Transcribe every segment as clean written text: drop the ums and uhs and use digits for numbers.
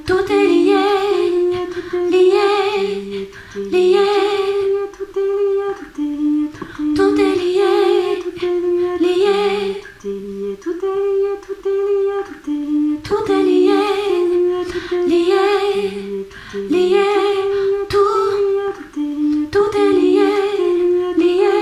Tout est lié, lié, lié. Tout est lié, lié. Tout est lié, lié, lié. Tout est lié, lié.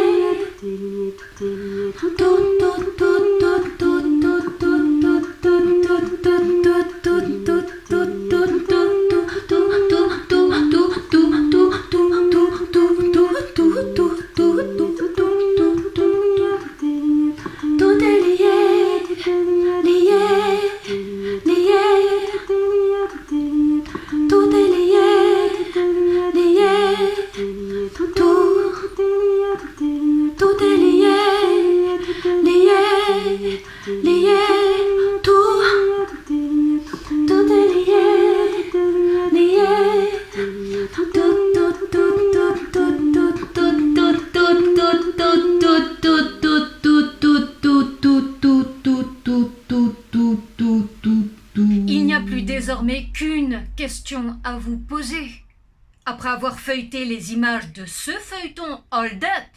Il n'y a plus désormais qu'une question à vous poser. Après avoir feuilleté les images de ce feuilleton Hold Up,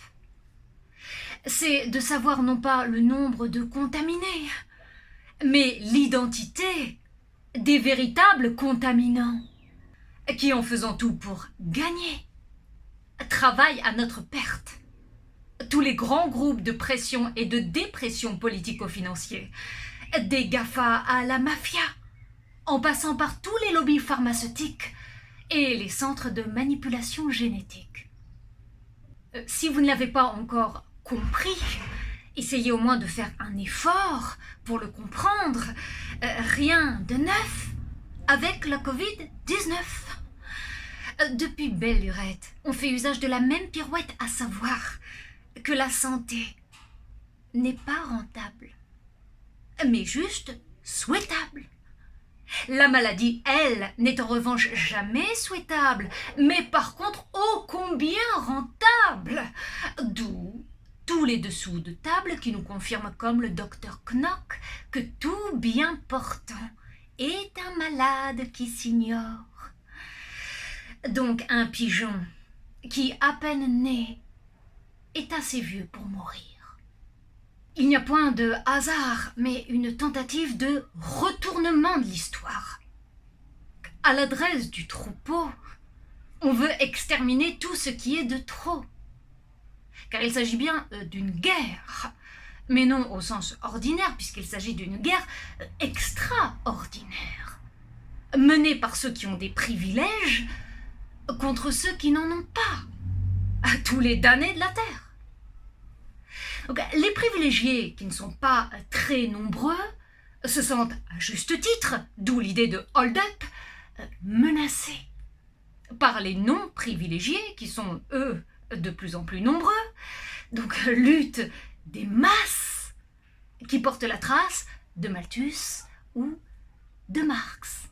c'est de savoir non pas le nombre de contaminés, mais l'identité des véritables contaminants qui, en faisant tout pour gagner, travaillent à notre perte. Tous les grands groupes de pression et de dépression politico-financiers, des GAFA à la mafia, en passant par tous les lobbies pharmaceutiques et les centres de manipulation génétique. Si vous ne l'avez pas encore compris, essayez au moins de faire un effort pour le comprendre. Rien de neuf avec la Covid-19. Depuis belle lurette, on fait usage de la même pirouette, à savoir que la santé n'est pas rentable, mais juste souhaitable. La maladie, elle, n'est en revanche jamais souhaitable, mais par contre ô combien rentable. D'où tous les dessous de table qui nous confirment comme le docteur Knock que tout bien portant est un malade qui s'ignore. Donc un pigeon qui, à peine né, est assez vieux pour mourir. Il n'y a point de hasard, mais une tentative de retournement de l'histoire. À l'adresse du troupeau, on veut exterminer tout ce qui est de trop. Car il s'agit bien d'une guerre, mais non au sens ordinaire, puisqu'il s'agit d'une guerre extraordinaire, menée par ceux qui ont des privilèges contre ceux qui n'en ont pas, à tous les damnés de la terre. Donc, les privilégiés, qui ne sont pas très nombreux, se sentent à juste titre, d'où l'idée de hold-up, menacés par les non-privilégiés, qui sont, eux, de plus en plus nombreux. Donc, lutte des masses qui portent la trace de Malthus ou de Marx.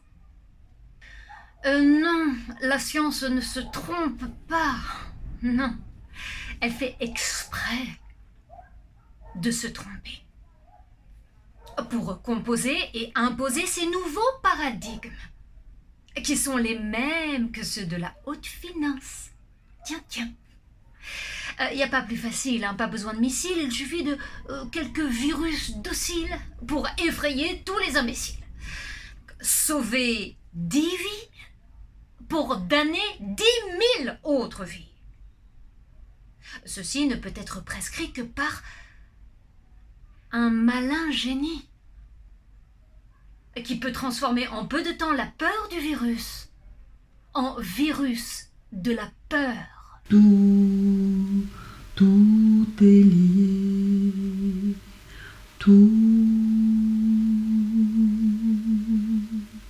Non, la science ne se trompe pas. Non, elle fait exprès de se tromper pour composer et imposer ces nouveaux paradigmes qui sont les mêmes que ceux de la haute finance. Tiens. Il n'y a pas plus facile, pas besoin de missiles, il suffit de quelques virus dociles pour effrayer tous les imbéciles. Sauver 10 vies pour damner 10 000 autres vies. Ceci ne peut être prescrit que par un malin génie qui peut transformer en peu de temps la peur du virus en virus de la peur. Tout est lié.